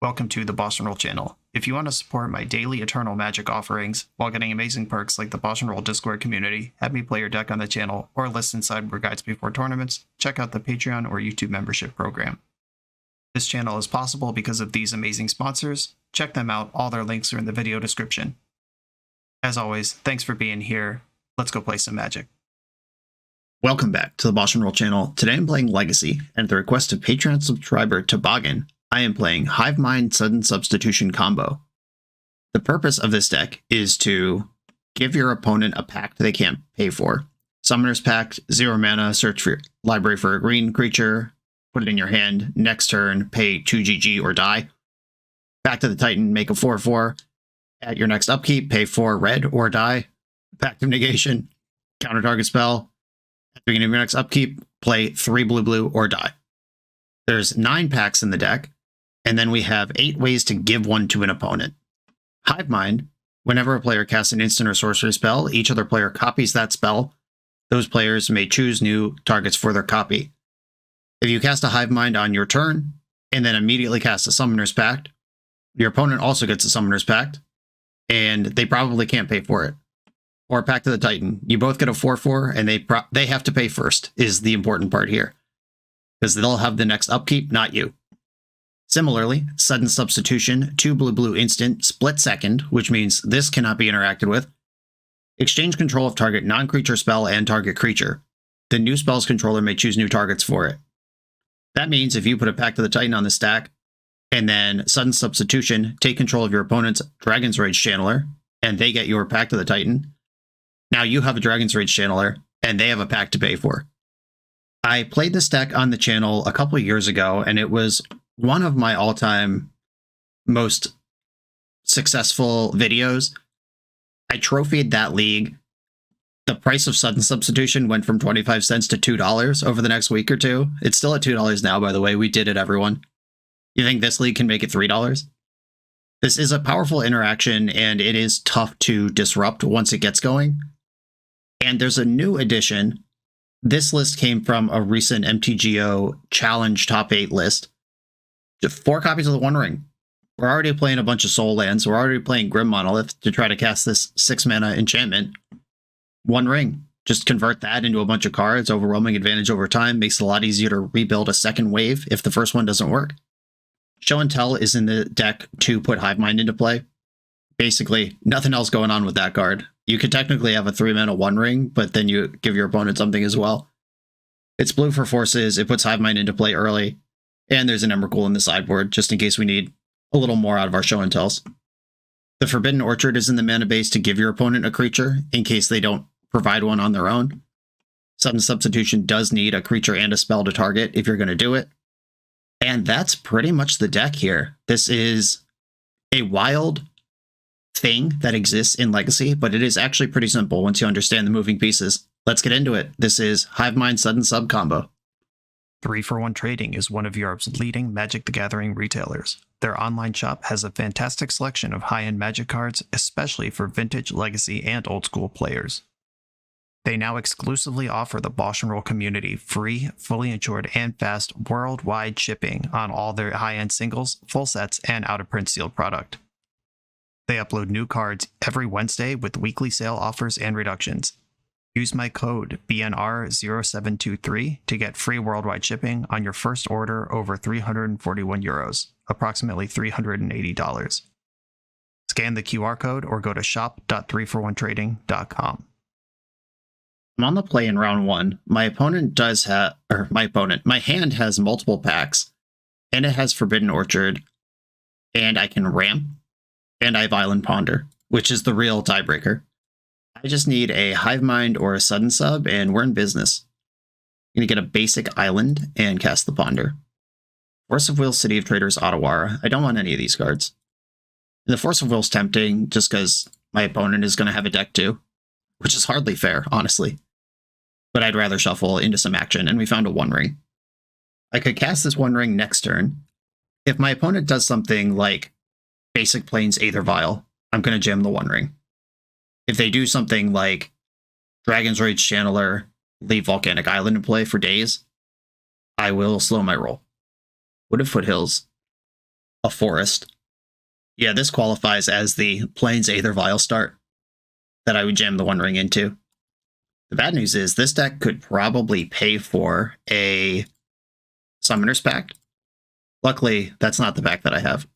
Welcome to the BoshNRoll channel. If you want to support my daily Eternal Magic offerings while getting amazing perks like the BoshNRoll Discord community, have me play your deck on the channel, or listen sideboard guides before tournaments, check out the Patreon or YouTube membership program. This channel is possible because of these amazing sponsors. Check them out, all their links are in the video description. As always, thanks for being here. Let's go play some Magic. Welcome back to the BoshNRoll channel. Today I'm playing Legacy, and at the request of Patreon subscriber Toboggan, I am playing Hive Mind Sudden Substitution combo. The purpose of this deck is to give your opponent a pact they can't pay for. Summoner's Pact, 0 mana, search for your library for a green creature, put it in your hand, next turn, pay 2 GG or die. Pact of the Titan, make a 4/4. At your next upkeep, pay 4 red or die. Pact of Negation, counter target spell. At the beginning of your next upkeep, play 3 blue or die. There's 9 packs in the deck, and then we have 8 ways to give one to an opponent. Hive Mind, whenever a player casts an instant or sorcery spell, each other player copies that spell. Those players may choose new targets for their copy. If you cast a Hive Mind on your turn, and then immediately cast a Summoner's Pact, your opponent also gets a Summoner's Pact, and they probably can't pay for it. Or Pact of the Titan. You both get a 4/4, and they have to pay first, is the important part here. Because they'll have the next upkeep, not you. Similarly, Sudden Substitution, 2 blue instant, split second, which means this cannot be interacted with. Exchange control of target non-creature spell and target creature. The new spell's controller may choose new targets for it. That means if you put a Pact of the Titan on the stack, and then Sudden Substitution, take control of your opponent's Dragon's Rage Channeler, and they get your Pact of the Titan, now you have a Dragon's Rage Channeler, and they have a pack to pay for. I played this deck on the channel a couple of years ago, and it was one of my all-time most successful videos. I trophied that league. The price of Sudden Substitution went from 25 cents to $2 over the next week or two. It's still at $2 now, by the way. We did it, everyone. You think this league can make it $3? This is a powerful interaction, and it is tough to disrupt once it gets going. And there's a new addition. This list came from a recent MTGO Challenge Top 8 list. 4 copies of the One Ring. We're already playing a bunch of Soul Lands. We're already playing Grim Monolith to try to cast this 6 mana enchantment. One Ring. Just convert that into a bunch of cards. Overwhelming advantage over time. Makes it a lot easier to rebuild a second wave if the first one doesn't work. Show and Tell is in the deck to put Hive Mind into play. Basically, nothing else going on with that card. You could technically have a 3 mana One Ring, but then you give your opponent something as well. It's blue for forces. It puts Hive Mind into play early. And there's an Emrakul in the sideboard, just in case we need a little more out of our Show and Tells. The Forbidden Orchard is in the mana base to give your opponent a creature, in case they don't provide one on their own. Sudden Substitution does need a creature and a spell to target if you're going to do it. And that's pretty much the deck here. This is a wild thing that exists in Legacy, but it is actually pretty simple once you understand the moving pieces. Let's get into it. This is Hive Mind Sudden Sub combo. 3-for-1 Trading is one of Europe's leading Magic the Gathering retailers. Their online shop has a fantastic selection of high-end Magic cards, especially for vintage, legacy, and old-school players. They now exclusively offer the BoshNRoll community free, fully insured, and fast worldwide shipping on all their high-end singles, full sets, and out-of-print sealed product. They upload new cards every Wednesday with weekly sale offers and reductions. Use my code BNR0723 to get free worldwide shipping on your first order over €341, approximately $380. Scan the QR code or go to shop.3for1trading.com. I'm on the play in round 1. My hand has multiple packs, and it has Forbidden Orchard, and I can ramp, and I have Island Ponder, which is the real tiebreaker. I just need a Hive Mind or a Sudden Sub, and we're in business. I'm going to get a basic island and cast the Ponder. Force of Will, City of Traders, Ottawara. I don't want any of these cards. And the Force of Will is tempting just because my opponent is going to have a deck too, which is hardly fair, honestly. But I'd rather shuffle into some action, and we found a One Ring. I could cast this One Ring next turn. If my opponent does something like Basic Plains Aether Vial, I'm going to jam the One Ring. If they do something like Dragon's Rage Channeler, leave Volcanic Island in play for days, I will slow my roll. Wood of Foothills. a forest. Yeah, this qualifies as the Plains Aether Vial start that I would jam the One Ring into. The bad news is this deck could probably pay for a Summoner's Pact. Luckily, that's not the pack that I have.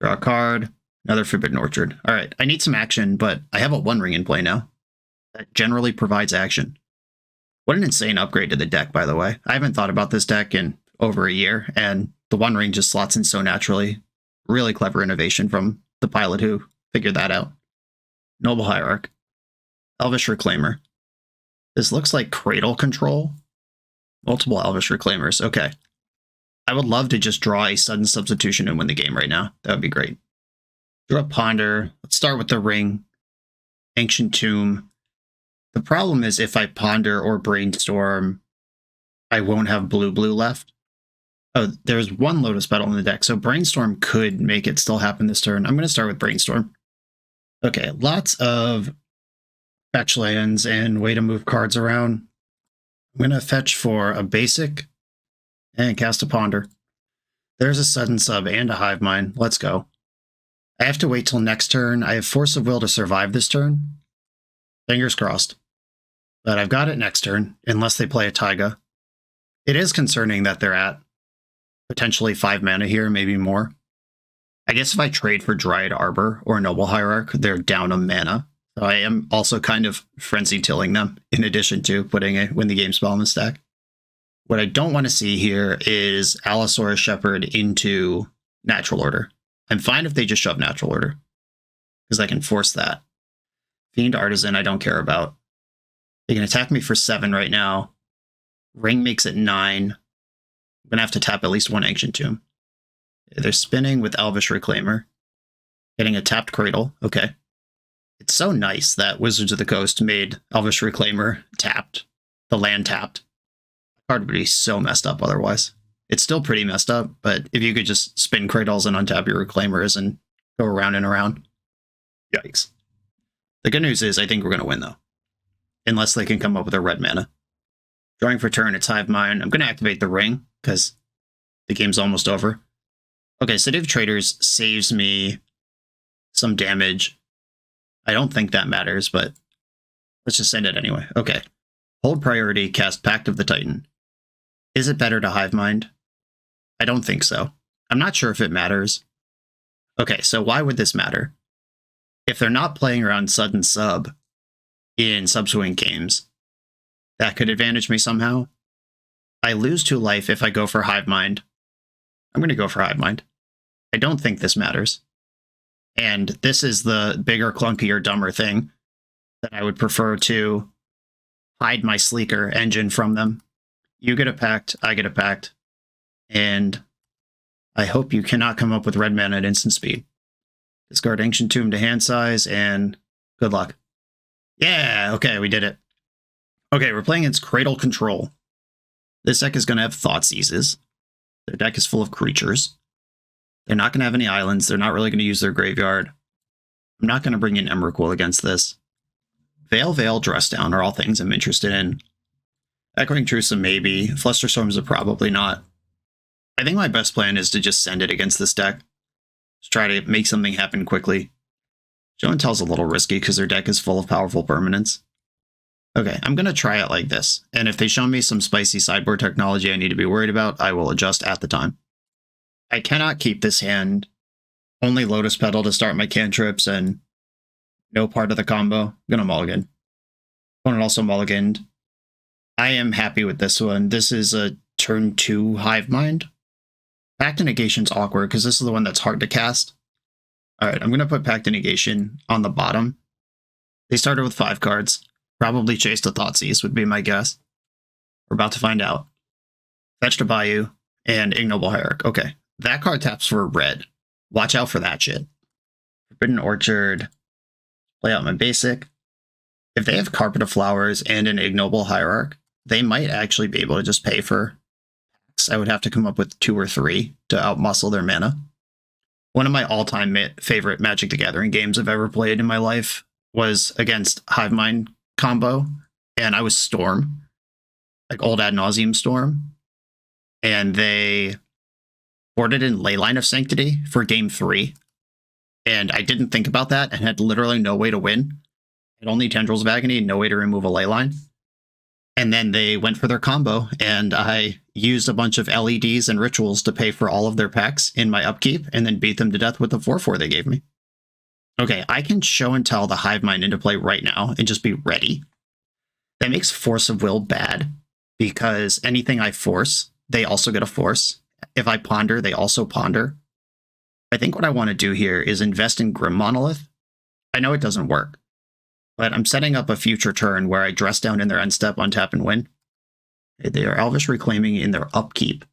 Draw a card, another Forbidden Orchard. All right, I need some action, but I have a One Ring in play now. That generally provides action. What an insane upgrade to the deck, by the way. I haven't thought about this deck in over a year, and the One Ring just slots in so naturally. Really clever innovation from the pilot who figured that out. Noble Hierarch. Elvish Reclaimer. This looks like Cradle Control. Multiple Elvish Reclaimers. Okay. I would love to just draw a sudden substitution and win the game right now. That would be great. Draw a Ponder. Let's start with the Ring. Ancient Tomb. The problem is if I Ponder or Brainstorm, I won't have blue left. Oh, there's one Lotus Petal in the deck, so Brainstorm could make it still happen this turn. I'm going to start with Brainstorm. Okay, lots of fetch lands and way to move cards around. I'm going to fetch for a basic and cast a Ponder. There's a Sudden Sub and a Hive Mind. Let's go. I have to wait till next turn. I have Force of Will to survive this turn. Fingers crossed. But I've got it next turn, unless they play a Taiga. It is concerning that they're at potentially 5 mana here, maybe more. I guess if I trade for Dryad Arbor or Noble Hierarch, they're down a mana. So I am also kind of frenzy tilling them, in addition to putting a win the game spell in the stack. What I don't want to see here is Allosaurus Shepherd into Natural Order. I'm fine if they just shove Natural Order, because I can force that. Fiend Artisan I don't care about. They can attack me for 7 right now. Ring makes it 9. I'm going to have to tap at least one Ancient Tomb. They're spinning with Elvish Reclaimer. Getting a tapped Cradle. Okay. It's so nice that Wizards of the Coast made Elvish Reclaimer tapped. The land tapped. The card would be so messed up otherwise. It's still pretty messed up, but if you could just spin Cradles and untap your Reclaimers and go around and around. Yikes. The good news is I think we're going to win, though. Unless they can come up with a red mana. Drawing for turn, it's Hive Mind. I'm going to activate the Ring, because the game's almost over. Okay, City of Traders saves me some damage. I don't think that matters, but let's just send it anyway. Okay. Hold priority, cast Pact of the Titan. Is it better to Hive Mind? I don't think so. I'm not sure if it matters. Okay, so why would this matter? If they're not playing around Sudden Sub in subsequent games, that could advantage me somehow. I lose 2 life if I go for Hive Mind. I'm going to go for Hive Mind. I don't think this matters. And this is the bigger, clunkier, dumber thing that I would prefer to hide my sleeker engine from them. You get a Pact, I get a Pact, and I hope you cannot come up with red mana at instant speed. Discard Ancient Tomb to hand size, and good luck. Yeah, okay, we did it. Okay, we're playing against Cradle Control. This deck is going to have Thoughtseizes. Their deck is full of creatures. They're not going to have any islands. They're not really going to use their graveyard. I'm not going to bring in Emrakul against this. Veil, Dressdown are all things I'm interested in. Echoing Truce, maybe. Flusterstorms are probably not. I think my best plan is to just send it against this deck. Just try to make something happen quickly. Show and Tell's a little risky because their deck is full of powerful permanents. Okay, I'm going to try it like this. And if they show me some spicy sideboard technology I need to be worried about, I will adjust at the time. I cannot keep this hand. Only Lotus Petal to start my cantrips and no part of the combo. I'm going to mulligan. Opponent also mulliganed. I am happy with this one. This is a turn 2 Hive Mind. Pact of Negation's awkward because this is the one that's hard to cast. Alright, I'm going to put Pact of Negation on the bottom. They started with 5 cards. Probably chased a Thoughtseize would be my guess. We're about to find out. Fetch to Bayou and Ignoble Hierarch. Okay, that card taps for red. Watch out for that shit. Forbidden Orchard. Play out my basic. If they have Carpet of Flowers and an Ignoble Hierarch, they might actually be able to just pay for packs. I would have to come up with 2 or 3 to outmuscle their mana. One of my all-time favorite Magic the Gathering games I've ever played in my life was against Hive Mind combo, and I was Storm, like old ad nauseum Storm, and they boarded in Leyline of Sanctity for game 3. And I didn't think about that and had literally no way to win. Had only Tendrils of Agony, no way to remove a Leyline. And then they went for their combo, and I used a bunch of LEDs and rituals to pay for all of their packs in my upkeep, and then beat them to death with the 4/4 they gave me. Okay, I can show and tell the Hive Mind into play right now and just be ready. That makes Force of Will bad, because anything I force, they also get a force. If I ponder, they also ponder. I think what I want to do here is invest in Grim Monolith. I know it doesn't work, but I'm setting up a future turn where I dress down in their end step, untap, and win. They are Elvish Reclaiming in their upkeep.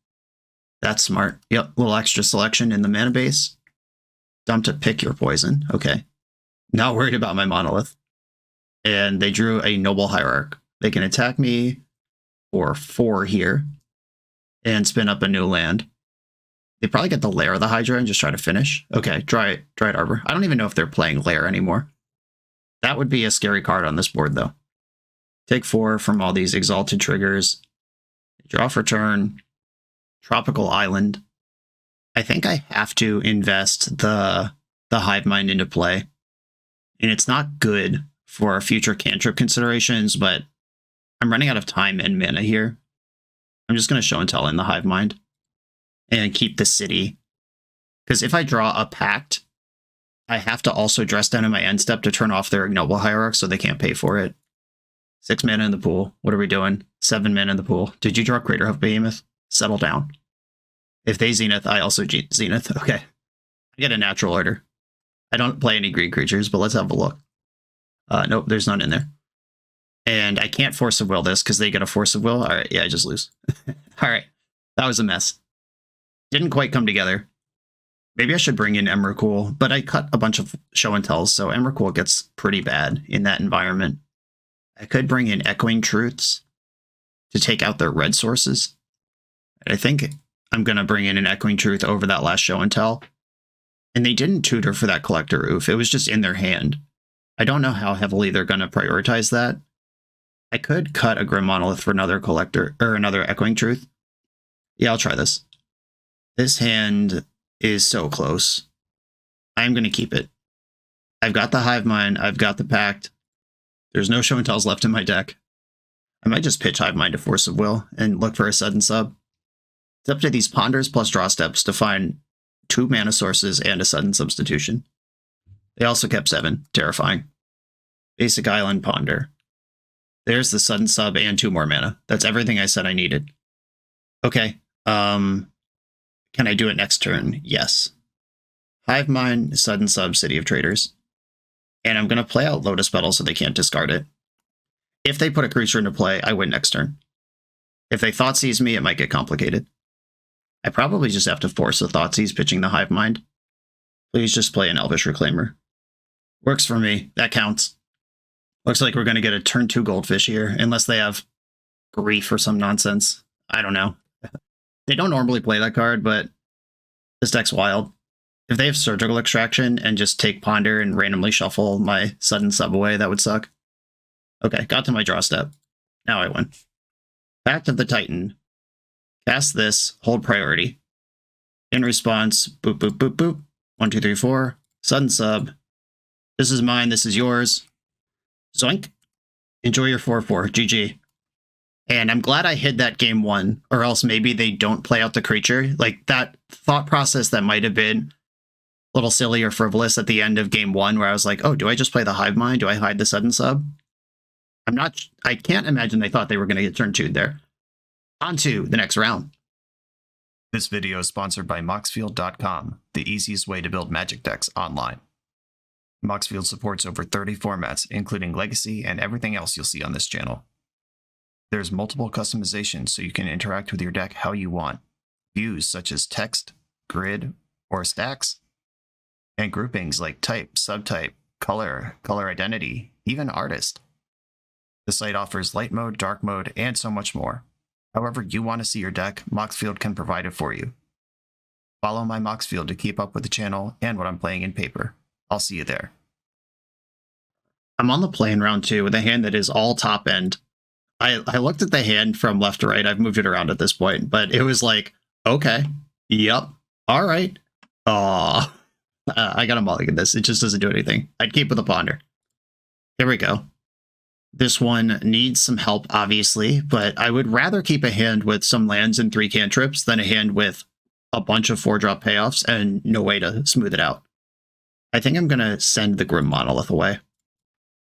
That's smart. Yep, little extra selection in the mana base. Dump to pick your poison. Okay. Not worried about my Monolith. And they drew a Noble Hierarch. They can attack me for 4 here and spin up a new land. They probably get the Lair of the Hydra and just try to finish. Okay, Dryad Arbor. I don't even know if they're playing Lair anymore. That would be a scary card on this board, though. Take 4 from all these Exalted triggers. Draw for turn. Tropical Island. I think I have to invest the Hive Mind into play. And it's not good for future cantrip considerations, but I'm running out of time and mana here. I'm just going to show and tell in the Hive Mind and keep the city. Because if I draw a Pact, I have to also dress down in my end step to turn off their Ignoble Hierarch so they can't pay for it. 6 mana in the pool. What are we doing? 7 mana in the pool. Did you draw Greater Hoof Behemoth? Settle down. If they Zenith, I also Zenith. Okay. I get a natural order. I don't play any green creatures, but let's have a look. Nope, there's none in there. And I can't Force of Will this because they get a Force of Will. All right, yeah, I just lose. All right, that was a mess. Didn't quite come together. Maybe I should bring in Emrakul, but I cut a bunch of show and tells, so Emrakul gets pretty bad in that environment. I could bring in Echoing Truths to take out their red sources. I think I'm going to bring in an Echoing Truth over that last show and tell. And they didn't tutor for that Collector Oof. It was just in their hand. I don't know how heavily they're going to prioritize that. I could cut a Grim Monolith for another Collector, or another Echoing Truth. Yeah, I'll try this. This hand is so close. I'm going to keep it. I've got the Hive Mind. I've got the Pact. There's no show and tells left in my deck. I might just pitch Hive Mind to Force of Will and look for a sudden sub. It's up to these ponders plus draw steps to find 2 mana sources and a sudden substitution. They also kept 7. Terrifying. Basic Island Ponder. There's the sudden sub and 2 more mana. That's everything I said I needed. Okay. Can I do it next turn? Yes. Hive Mind, sudden sub, City of Traders. And I'm going to play out Lotus Petal so they can't discard it. If they put a creature into play, I win next turn. If they Thoughtseize me, it might get complicated. I probably just have to force a Thoughtseize pitching the Hive Mind. Please just play an Elvish Reclaimer. Works for me. That counts. Looks like we're going to get a turn 2 Goldfish here, unless they have Grief or some nonsense. I don't know. They don't normally play that card, but this deck's wild. If they have Surgical Extraction and just take Ponder and randomly shuffle my sudden sub away, that would suck. Okay, got to my draw step. Now I win. Pact of the Titan. Cast this, hold priority. In response, boop, boop, boop, boop. 1, 2, 3, 4. Sudden sub. This is mine, this is yours. Zoink. Enjoy your 4/4. GG. And I'm glad I hid that game 1, or else maybe they don't play out the creature. Like, that thought process that might have been a little silly or frivolous at the end of game 1, where I was like, oh, do I just play the Hive Mind? Do I hide the sudden sub? I can't imagine they thought they were going to get turn 2'd there. On to the next round. This video is sponsored by Moxfield.com, the easiest way to build Magic decks online. Moxfield supports over 30 formats, including Legacy and everything else you'll see on this channel. There's multiple customizations so you can interact with your deck how you want. Views such as text, grid, or stacks. And groupings like type, subtype, color, color identity, even artist. The site offers light mode, dark mode, and so much more. However you want to see your deck, Moxfield can provide it for you. Follow my Moxfield to keep up with the channel and what I'm playing in paper. I'll see you there. I'm on the play in round 2 with a hand that is all top end. I looked at the hand from left to right. I've moved it around at this point, but it was like, okay, yep, All right. Aw. I got a mulligan this. It just doesn't do anything. I'd keep with a ponder. Here we go. This one needs some help, obviously, but I would rather keep a hand with some lands and 3 cantrips than a hand with a bunch of 4-drop payoffs and no way to smooth it out. I think I'm going to send the Grim Monolith away.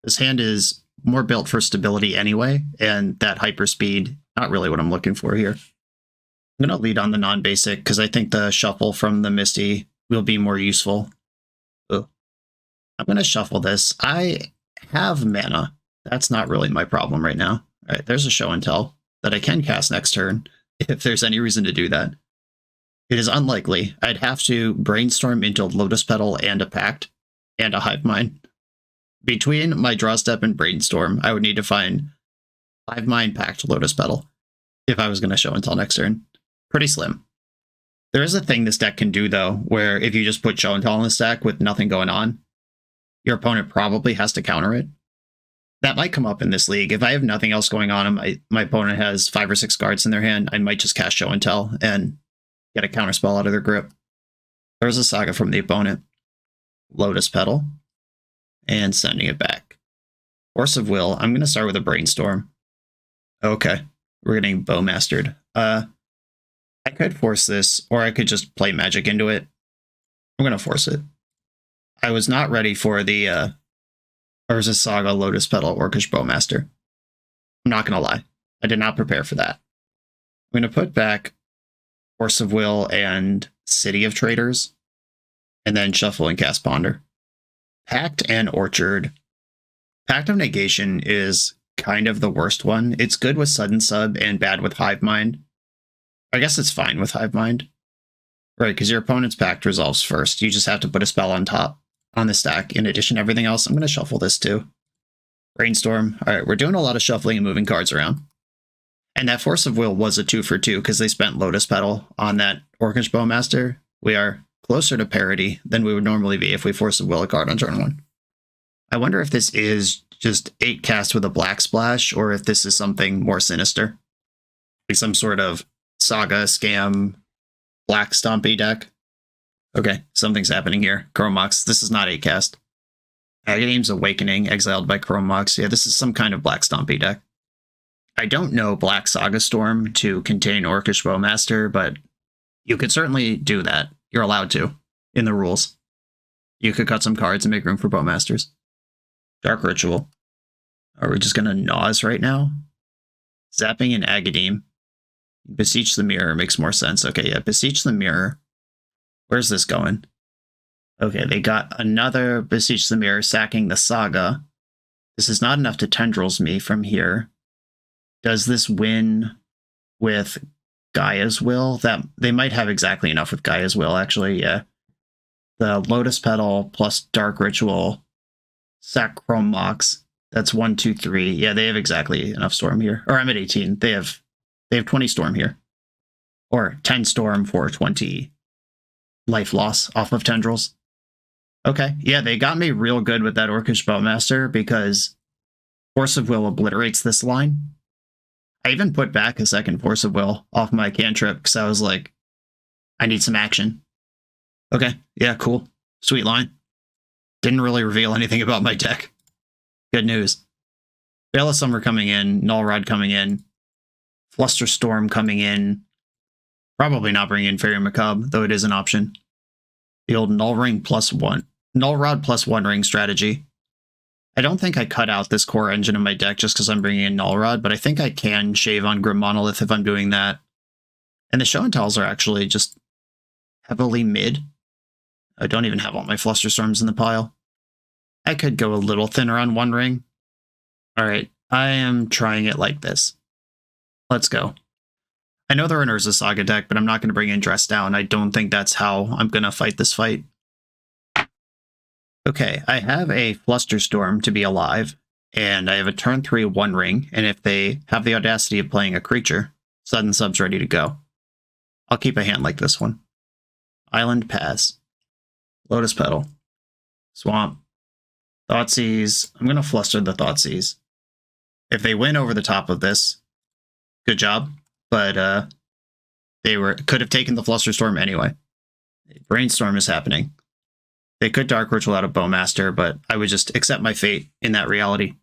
This hand is more built for stability anyway, and that hyperspeed, not really what I'm looking for here. I'm going to lead on the non-basic because I think the shuffle from the Misty will be more useful. Oh. I'm going to shuffle this. I have mana. That's not really my problem right now. All right, there's a show and tell that I can cast next turn if there's any reason to do that. It is unlikely. I'd have to brainstorm into Lotus Petal and a Pact and a Hive Mind. Between my draw step and brainstorm, I would need to find Hive Mind, Pact, Lotus Petal if I was going to show and tell next turn. Pretty slim. There is a thing this deck can do, though, where if you just put show and tell in the stack with nothing going on, your opponent probably has to counter it. That might come up in this league. If I have nothing else going on and my opponent has 5 or 6 cards in their hand, I might just cast show and tell and get a counterspell out of their grip. There's a saga from the opponent. Lotus Petal. And sending it back. Force of Will. I'm going to start with a brainstorm. Okay. We're getting Bowmastered. I could force this, or I could just play magic into it. I'm going to force it. I was not ready for the Urza Saga, Lotus Petal, Orcish Bowmaster. I'm not going to lie. I did not prepare for that. I'm going to put back Force of Will and City of Traders, and then shuffle and cast Ponder. Pact and Orchard. Pact of Negation is kind of the worst one. It's good with Sudden Sub and bad with Hive Mind. I guess it's fine with Hive Mind. Right, because your opponent's Pact resolves first. You just have to put a spell on top on the stack in addition to everything else. I'm going to shuffle this too. Brainstorm. All right, we're doing a lot of shuffling and moving cards around. And that Force of Will was a 2 for 2 because they spent Lotus Petal on that Orcish Bowmaster. We are closer to parity than we would normally be if we Force of Will a card on turn 1. I wonder if this is just 8 cast with a black splash or if this is something more sinister. Like some sort of Saga, Scam, Black Stompy deck. Okay, something's happening here. Chromox, this is not 8 cast. Agadeem's Awakening, exiled by Chromox. Yeah, this is some kind of Black Stompy deck. I don't know Black Saga Storm to contain Orcish Bowmaster, but you could certainly do that. You're allowed to, in the rules. You could cut some cards and make room for Bowmasters. Dark Ritual. Are we just going to Naws right now? Zapping and Agadeem. Beseech the Mirror makes more sense. Okay, yeah, Beseech the Mirror. Where's this going? Okay, they got another Beseech the Mirror sacking the Saga. This is not enough to Tendrils me from here. Does this win with Gaia's Will? That they might have exactly enough with Gaia's Will, actually, yeah. The Lotus Petal plus Dark Ritual, sack Chromox. That's 1, 2, 3. Yeah, they have exactly enough Storm here. Or I'm at 18. They have 20 Storm here. Or 10 Storm for 20 life loss off of Tendrils. Okay, yeah, they got me real good with that Orcish Bowmaster because Force of Will obliterates this line. I even put back a second Force of Will off my cantrip because I was like, I need some action. Okay, yeah, cool. Sweet line. Didn't really reveal anything about my deck. Good news. Veil of Summer coming in, Null Rod coming in, Flusterstorm coming in. Probably not bringing in Fairy Macabre, though it is an option. The old Null Ring +1. Null Rod +1 ring strategy. I don't think I cut out this core engine in my deck just because I'm bringing in Null Rod, but I think I can shave on Grim Monolith if I'm doing that. And the Show and Tells are actually just heavily mid. I don't even have all my Flusterstorms in the pile. I could go a little thinner on One Ring. Alright, I am trying it like this. Let's go. I know they're an Urza Saga deck, but I'm not going to bring in Dress Down. I don't think that's how I'm going to fight this fight. Okay, I have a Flusterstorm to be alive, and I have a turn 3 One Ring, and if they have the audacity of playing a creature, Sudden Sub's ready to go. I'll keep a hand like this one. Island Pass. Lotus Petal. Swamp. Thoughtseize. I'm going to Fluster the Thoughtseize. If they win over the top of this, good job, but they could have taken the Flusterstorm anyway. Brainstorm is happening. They could Dark Ritual out of Bowmaster, but I would just accept my fate in that reality.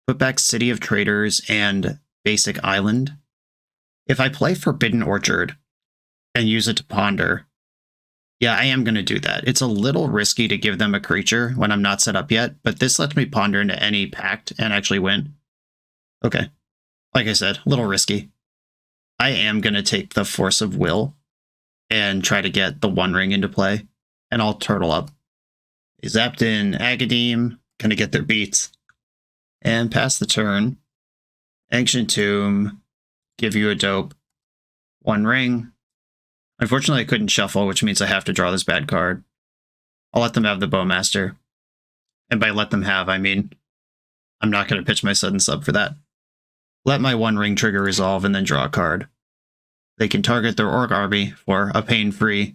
Put back City of Traders and Basic Island. If I play Forbidden Orchard and use it to ponder, yeah, I am going to do that. It's a little risky to give them a creature when I'm not set up yet, but this lets me ponder into any Pact and actually win. Okay. Like I said, a little risky. I am going to take the Force of Will and try to get the One Ring into play, and I'll turtle up. Zapped in Agademe, gonna get their beats. And pass the turn. Ancient Tomb, give you a dope. One Ring. Unfortunately, I couldn't shuffle, which means I have to draw this bad card. I'll let them have the Bowmaster. And by let them have, I mean, I'm not going to pitch my sudden sub for that. Let my One Ring trigger resolve and then draw a card. They can target their Orc Army for a pain-free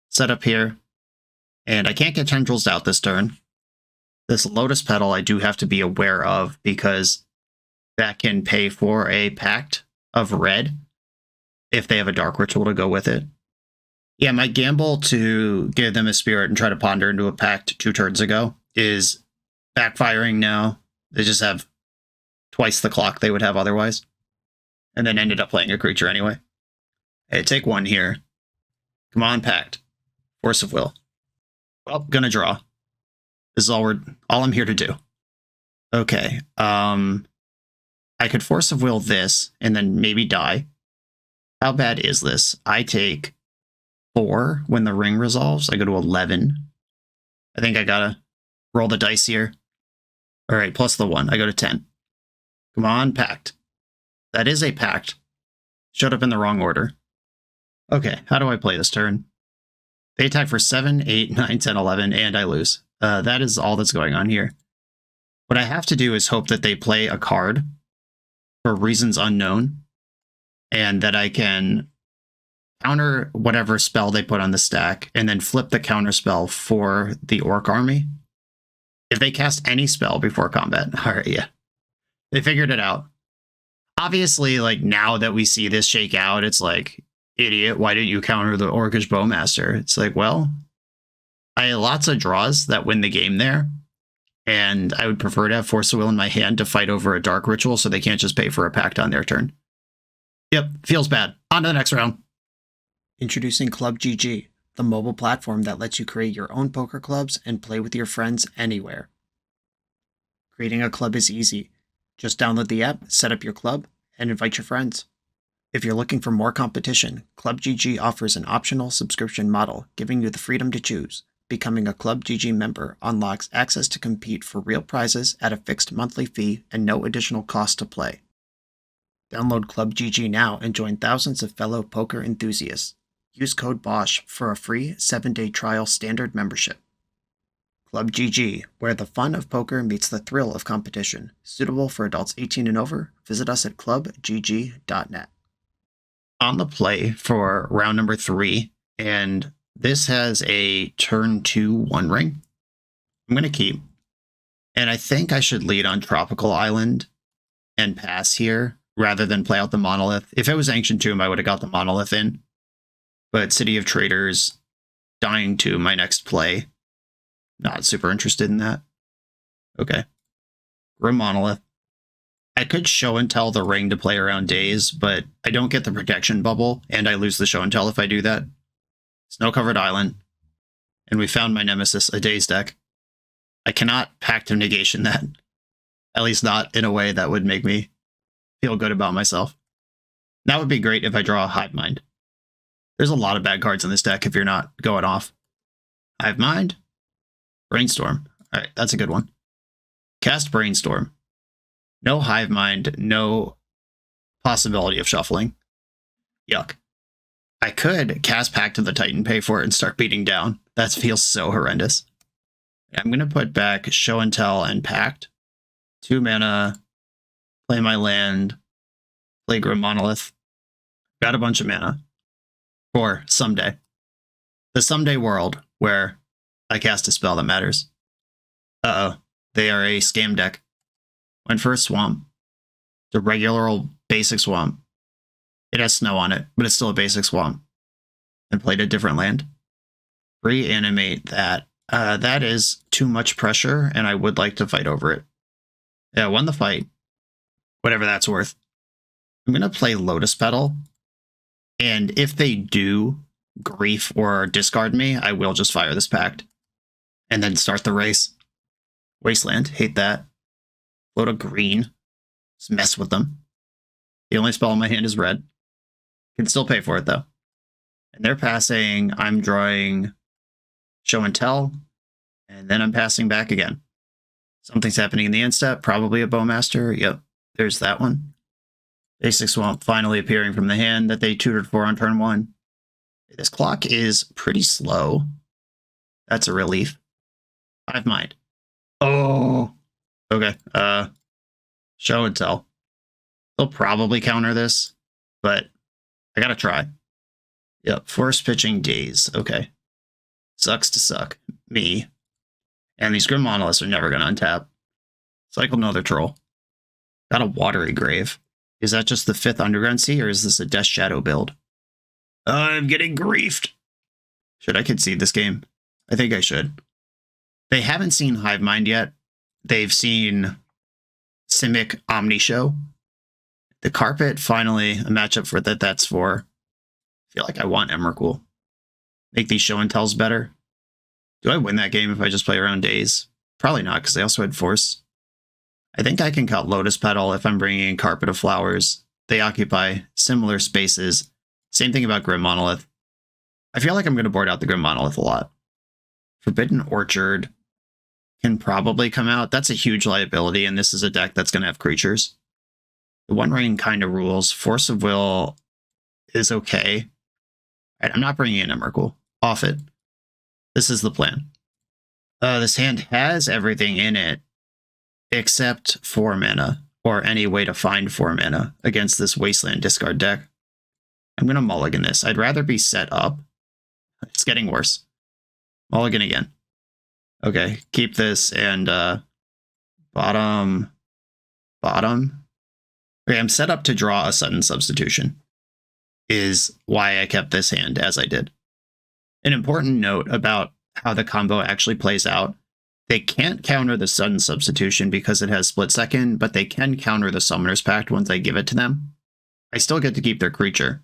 setup here. And I can't get Tendrils out this turn. This Lotus Petal I do have to be aware of because that can pay for a Pact of red if they have a Dark Ritual to go with it. Yeah, my gamble to give them a Spirit and try to ponder into a Pact 2 turns ago is backfiring now. They just have twice the clock they would have otherwise. And then ended up playing a creature anyway. Hey, take one here. Come on, Pact. Force of Will. Well, gonna draw. This is all I'm here to do. Okay. I could Force of Will this and then maybe die. How bad is this? I take 4 when the ring resolves. I go to 11. I think I gotta roll the dice here. All right, plus the 1. I go to 10. Come on, Pact. That is a Pact. Showed up in the wrong order. Okay, how do I play this turn? They attack for 7, 8, 9, 10, 11, and I lose. That is all that's going on here. What I have to do is hope that they play a card for reasons unknown, and that I can counter whatever spell they put on the stack, and then flip the counter spell for the Orc Army. If they cast any spell before combat, all right, yeah. They figured it out. Obviously, like, now that we see this shake out, it's like, idiot, why didn't you counter the Orcish Bowmaster? It's like, well, I had lots of draws that win the game there, and I would prefer to have Force of Will in my hand to fight over a Dark Ritual so they can't just pay for a Pact on their turn. Yep, feels bad. On to the next round. Introducing Club GG, the mobile platform that lets you create your own poker clubs and play with your friends anywhere. Creating a club is easy. Just download the app, set up your club, and invite your friends. If you're looking for more competition, Club GG offers an optional subscription model, giving you the freedom to choose. Becoming a Club GG member unlocks access to compete for real prizes at a fixed monthly fee and no additional cost to play. Download Club GG now and join thousands of fellow poker enthusiasts. Use code BOSH for a free 7-day trial standard membership. Club GG, where the fun of poker meets the thrill of competition. Suitable for adults 18 and over. Visit us at clubgg.net. On the play for round number 3, and this has a turn 2 One Ring. I'm going to keep. And I think I should lead on Tropical Island and pass here rather than play out the Monolith. If it was Ancient Tomb, I would have got the Monolith in. But City of Traders, Dying to my next play. Not super interested in that. Okay. Grim Monolith. I could show and tell the ring to play around Daze, but I don't get the protection bubble, and I lose the show and tell if I do that. Snow-covered island. And we found my nemesis, a Daze deck. I cannot Pact of Negation that. At least not in a way that would make me feel good about myself. That would be great if I draw a Hive Mind. There's a lot of bad cards in this deck if you're not going off. Hive Mind. Brainstorm. Alright, that's a good one. Cast Brainstorm. No Hive Mind, no possibility of shuffling. Yuck. I could cast Pact of the Titan, pay for it, and start beating down. That feels so horrendous. I'm going to put back Show and Tell and Pact. 2 mana, play my land, play Grim Monolith. Got a bunch of mana. For someday. The someday world where I cast a spell that matters. Uh-oh. They are a scam deck. Went for a swamp. It's a regular old basic swamp. It has snow on it, but it's still a basic swamp. And played a different land. reanimate that. That is too much pressure, and I would like to fight over it. Yeah, won the fight. Whatever that's worth. I'm going to play Lotus Petal, and if they do grief or discard me, I will just fire this Pact, and then start the race. Wasteland, hate that. Float a green. Just mess with them. The only spell in my hand is red. Can still pay for it, though. And they're passing. I'm drawing Show and Tell, and then I'm passing back again. Something's happening in the end step. Probably a Bowmaster. Yep, there's that one. Basic Swamp finally appearing from the hand that they tutored for on turn 1. This clock is pretty slow. That's a relief. Hive Mind. Oh, okay. Show and Tell. They'll probably counter this, but I gotta try. Yep, force pitching Daze. Okay. Sucks to suck. Me. And these Grim Monoliths are never gonna untap. Cycle another Troll. Got a Watery Grave. Is that just the 5th Underground Sea, or is this a Death Shadow build? I'm getting griefed. Should I concede this game? I think I should. They haven't seen Hive Mind yet. They've seen Simic Omni Show. The Carpet, finally, a matchup for that's for. I feel like I want Emrakul. Make these Show and Tells better. Do I win that game if I just play around Daze? Probably not, because they also had Force. I think I can cut Lotus Petal if I'm bringing in Carpet of Flowers. They occupy similar spaces. Same thing about Grim Monolith. I feel like I'm going to board out the Grim Monolith a lot. Forbidden Orchard can probably come out. That's a huge liability, and this is a deck that's going to have creatures. The One Ring kind of rules. Force of Will is okay. All right, I'm not bringing in Emrakul. Off it. This is the plan. This hand has everything in it except 4 mana, or any way to find 4 mana against this Wasteland discard deck. I'm going to mulligan this. I'd rather be set up. It's getting worse. Mulligan again. Okay, keep this and bottom. Okay, I'm set up to draw a sudden substitution, is why I kept this hand as I did. An important note about how the combo actually plays out. They can't counter the sudden substitution because it has split second, but they can counter the Summoner's Pact once I give it to them. I still get to keep their creature,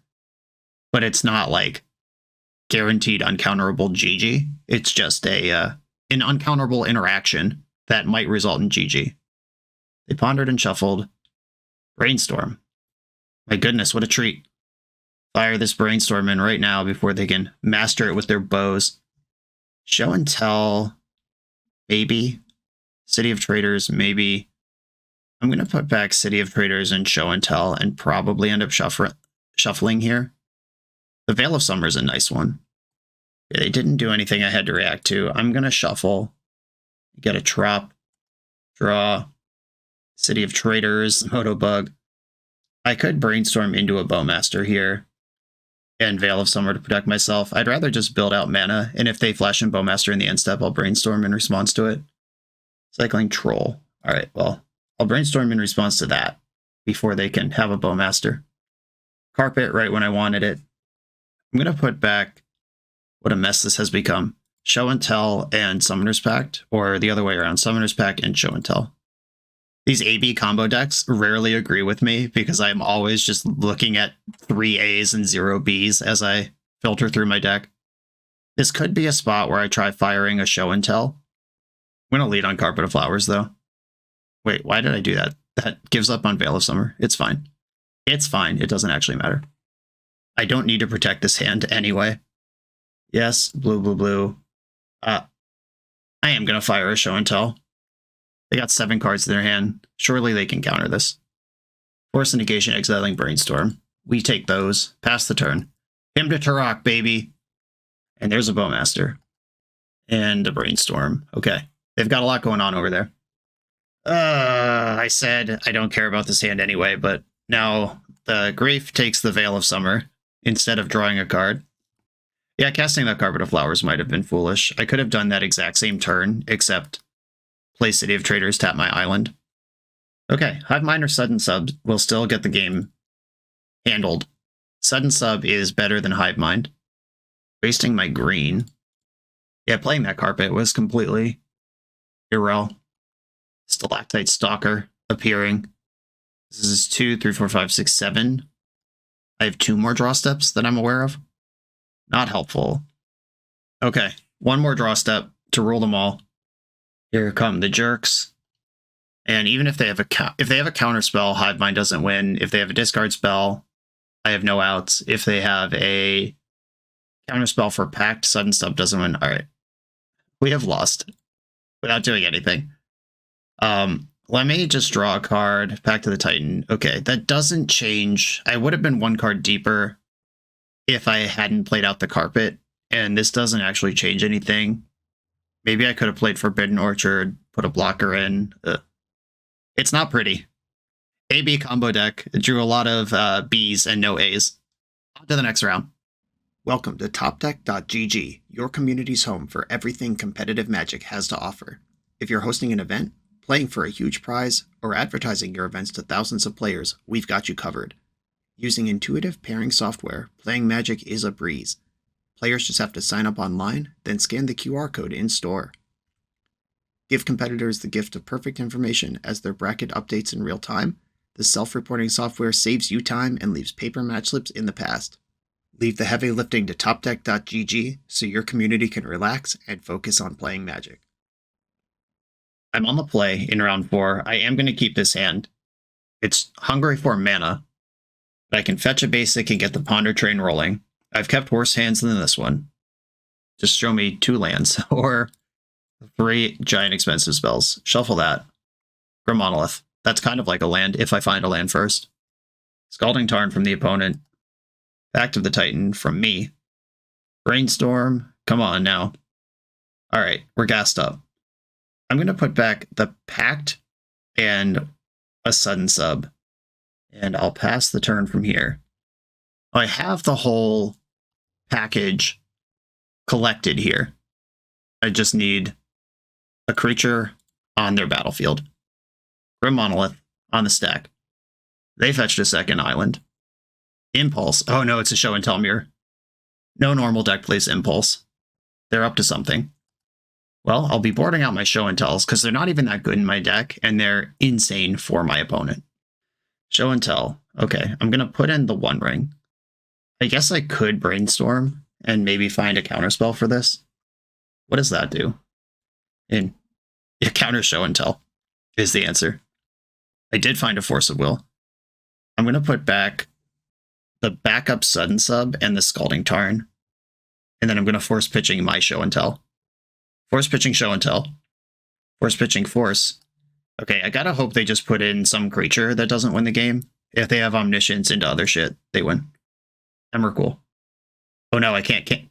but it's not like guaranteed uncounterable GG. It's just an uncounterable interaction that might result in GG. They pondered and shuffled. Brainstorm. My goodness, what a treat. Fire this Brainstorm in right now before they can master it with their bows. Show and Tell. Maybe. City of Traders, maybe. I'm going to put back City of Traders and Show and Tell and probably end up shuffling here. The Veil of Summer is a nice one. They didn't do anything I had to react to. I'm going to shuffle. Get a Trop. Draw. City of Traders, Motobug. I could Brainstorm into a Bowmaster here and Veil of Summer to protect myself. I'd rather just build out mana, and if they flash in Bowmaster in the end step, I'll Brainstorm in response to it. Cycling Troll. All right, well, I'll Brainstorm in response to that before they can have a Bowmaster. Carpet right when I wanted it. I'm going to put back, what a mess this has become, Show and Tell and Summoner's Pact, or the other way around, Summoner's Pact and Show and Tell. These AB combo decks rarely agree with me because I'm always just looking at 3 A's and 0 B's as I filter through my deck. This could be a spot where I try firing a Show and Tell. I'm going to lead on Carpet of Flowers, though. Wait, why did I do that? That gives up on Veil of Summer. It's fine. It's fine. It doesn't actually matter. I don't need to protect this hand anyway. Yes, blue, blue, blue. I am going to fire a Show and Tell. They got 7 cards in their hand. Surely they can counter this. Force Negation, exiling Brainstorm. We take those. Pass the turn. Him to Turok, baby. And there's a Bowmaster. And a Brainstorm. Okay. They've got a lot going on over there. I said I don't care about this hand anyway, but now the Grief takes the Veil of Summer instead of drawing a card. Yeah, casting that Carpet of Flowers might have been foolish. I could have done that exact same turn, except play City of Traders, tap my island. Okay, Hive Mind or Sudden Sub will still get the game handled. Sudden Sub is better than Hive Mind. Wasting my green. Yeah, playing that carpet was completely irrel. Stalactite Stalker appearing. This is 2, 3, 4, 5, 6, 7. I have 2 more draw steps that I'm aware of. Not helpful. Okay, 1 more draw step to rule them all. Here come the jerks. And even if they have a counter spell, Hive Mind doesn't win. If they have a discard spell, I have no outs. If they have a counter spell for Pact, Sudden Stub doesn't win. All right, we have lost without doing anything. Let me just draw a card. Pact to the Titan. Okay, that doesn't change. I would have been 1 card deeper if I hadn't played out the carpet, and this doesn't actually change anything. Maybe I could have played Forbidden Orchard, put a blocker in. It's not pretty. A-B combo deck. It drew a lot of Bs and no As. On to the next round. Welcome to TopDeck.gg, your community's home for everything competitive Magic has to offer. If you're hosting an event, playing for a huge prize, or advertising your events to thousands of players, we've got you covered. Using intuitive pairing software, playing Magic is a breeze. Players just have to sign up online, then scan the QR code in-store. Give competitors the gift of perfect information as their bracket updates in real time. The self-reporting software saves you time and leaves paper match slips in the past. Leave the heavy lifting to TopDeck.gg so your community can relax and focus on playing Magic. I'm on the play in round 4. I am going to keep this hand. It's hungry for mana, but I can fetch a basic and get the Ponder Train rolling. I've kept worse hands than this one. Just show me 2 lands or 3 giant expensive spells. Shuffle that. Grim Monolith. That's kind of like a land if I find a land first. Scalding Tarn from the opponent. Pact of the Titan from me. Brainstorm. Come on now. Alright, we're gassed up. I'm going to put back the Pact and a Sudden Sub. And I'll pass the turn from here. I have the whole package collected here. I just need a creature on their battlefield. Grim Monolith on the stack. They fetched a second island. Impulse. Oh no, it's a show and tell mirror. No normal deck plays Impulse. They're up to something. Well, I'll be boarding out my show and tells because they're not even that good in my deck and they're insane for my opponent. Show and tell. Okay, I'm going to put in the One Ring. I guess I could brainstorm and maybe find a counterspell for this. What does that do? And yeah, counter show and tell is the answer. I did find a Force of Will. I'm going to put back the backup Sudden Sub and the Scalding Tarn. And then I'm going to force pitching my show and tell. Force pitching show and tell. Force pitching force. Okay, I gotta hope they just put in some creature that doesn't win the game. If they have Omniscience into other shit, they win. Emrakul. Oh no, I can't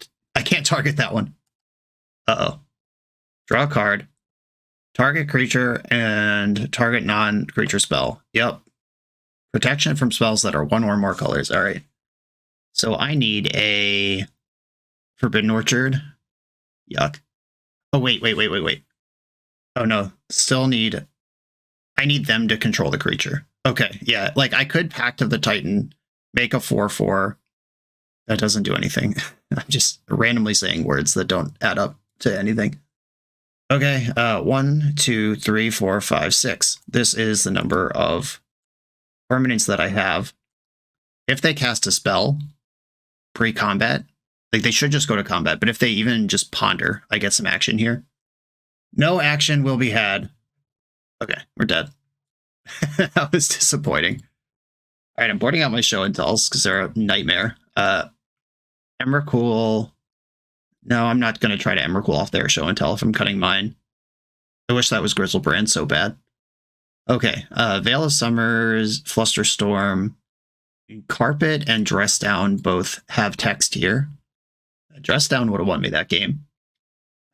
target that one. Uh-oh. Draw a card. Target creature and target non-creature spell. Yep. Protection from spells that are 1 or more colors. All right. So I need a Forbidden Orchard. Yuck. Oh, wait. Oh no, still need... I need them to control the creature. Okay, yeah, like I could Pact of the Titan, make a 4/4. That doesn't do anything. I'm just randomly saying words that don't add up to anything. Okay, 1, 2, 3, 4, 5, 6. This is the number of permanents that I have. If they cast a spell pre-combat, like they should just go to combat, but if they even just ponder, I get some action here. No action will be had. Okay, we're dead. That was disappointing. All right, I'm boarding out my show and tells because they're a nightmare. Emrakul. No, I'm not going to try to Emrakul off their show and tell if I'm cutting mine. I wish that was Grizzlebrand so bad. Okay, Veil of Summers, Flusterstorm, Carpet, and Dress Down both have text here. Dress Down would have won me that game.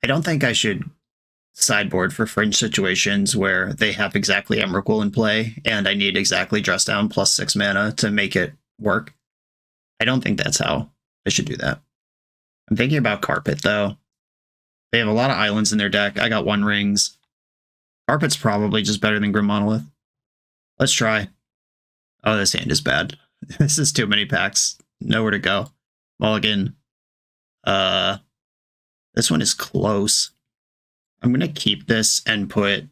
I don't think I should sideboard for fringe situations where they have exactly Emrakul in play and I need exactly Dress Down plus 6 mana to make it work. I don't think that's how I should do that. I'm thinking about Carpet though. They have a lot of islands in their deck. I got 1 rings. Carpet's probably just better than Grim Monolith. Let's try. Oh, this hand is bad. This is too many packs. Nowhere to go. Mulligan. That's This one is close. I'm going to keep this and put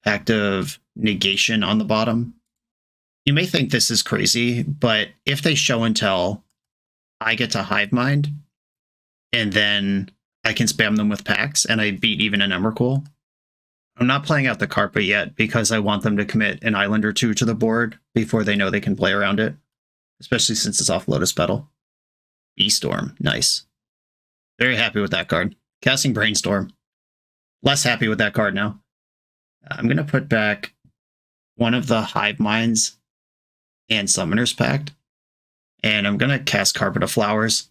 Pact of Negation on the bottom. You may think this is crazy, but if they show and tell, I get to Hive Mind, and then I can spam them with packs, and I beat even an Emrakul. I'm not playing out the carpet yet because I want them to commit an island or two to the board before they know they can play around it, especially since it's off Lotus Petal. B-Storm, nice. Very happy with that card. Casting Brainstorm. Less happy with that card now. I'm going to put back one of the Hive Minds and Summoner's Pact, and I'm going to cast Carpet of Flowers.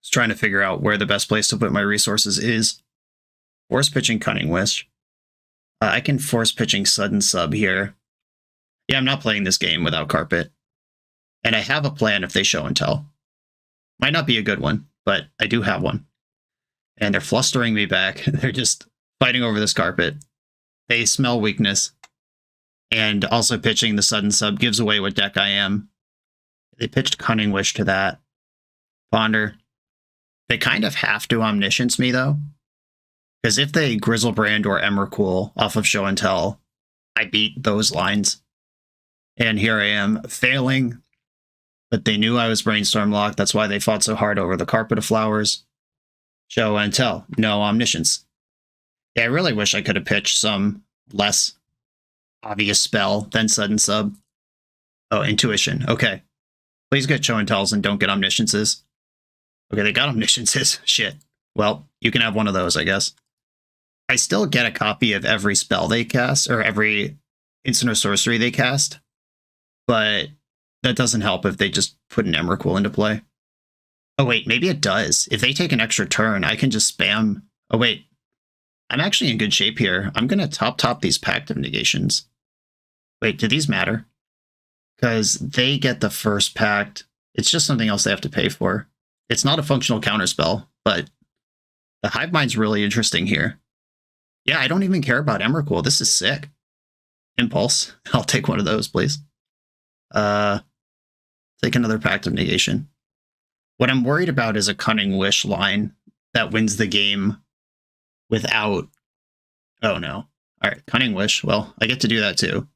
Just trying to figure out where the best place to put my resources is. Force pitching Cunning Wish. I can force pitching Sudden Sub here. Yeah, I'm not playing this game without Carpet. And I have a plan if they show and tell. Might not be a good one, but I do have one. And they're flustering me back. They're just fighting over this Carpet. They smell weakness. And also pitching the Sudden Sub gives away what deck I am. They pitched Cunning Wish to that. Ponder. They kind of have to Omniscience me, though. Because if they Grizzlebrand or Emrakul off of Show and Tell, I beat those lines. And here I am, failing. But they knew I was Brainstorm locked. That's why they fought so hard over the Carpet of Flowers. Show and Tell. No Omniscience. Yeah, I really wish I could have pitched some less obvious spell than Sudden Sub. Oh, Intuition. Okay. Please get Show and Tells and don't get Omnisciences. Okay, they got Omnisciences. Shit. Well, you can have one of those, I guess. I still get a copy of every spell they cast, or every instant or sorcery they cast, but that doesn't help if they just put an Emrakul into play. Oh wait, maybe it does. If they take an extra turn, I can just spam... Oh wait, I'm actually in good shape here. I'm going to top these Pact of Negations. Wait, do these matter? Because they get the first Pact. It's just something else they have to pay for. It's not a functional counterspell, but the Hive Mind's really interesting here. Yeah, I don't even care about Emrakul. This is sick. Impulse. I'll take one of those, please. Take another Pact of Negation. What I'm worried about is a Cunning Wish line that wins the game without... Oh, no. All right, Cunning Wish. Well, I get to do that, too.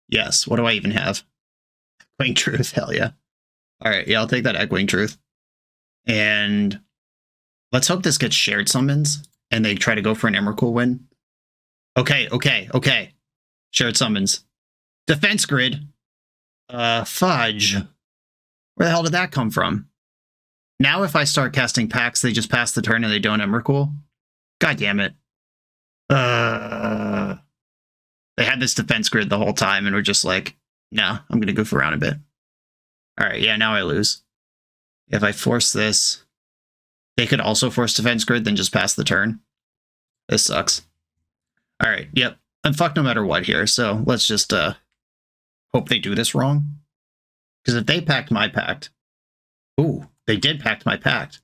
Yes, what do I even have? Echoing Truth, hell yeah. All right, yeah, I'll take that Echoing Truth. And let's hope this gets shared summons, and they try to go for an Emrakul win. Okay. Shared summons. Defense Grid. Fudge. Where the hell did that come from? Now if I start casting packs, they just pass the turn and they don't Emrakul? God damn it. They had this Defense Grid the whole time and were just like, nah, I'm going to goof around a bit. Alright, yeah, now I lose. If I force this, they could also force Defense Grid, then just pass the turn. This sucks. Alright, yep. I'm fucked no matter what here, so let's just hope they do this wrong. Because if they packed my Pact... Ooh, they did pact my Pact.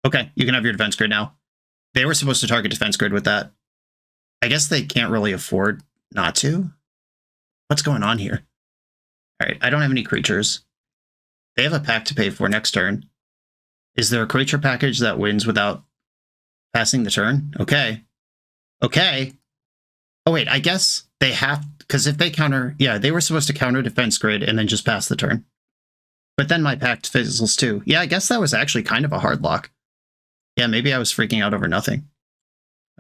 Okay, you can have your Defense Grid now. They were supposed to target Defense Grid with that. I guess they can't really afford not to. What's going on here? Alright, I don't have any creatures. They have a Pact to pay for next turn. Is there a creature package that wins without passing the turn? Okay. Okay. Oh wait, I guess they have... Because if they counter... Yeah, they were supposed to counter Defense Grid and then just pass the turn. But then my Pact fizzles too. Yeah, I guess that was actually kind of a hard lock. Yeah, maybe I was freaking out over nothing.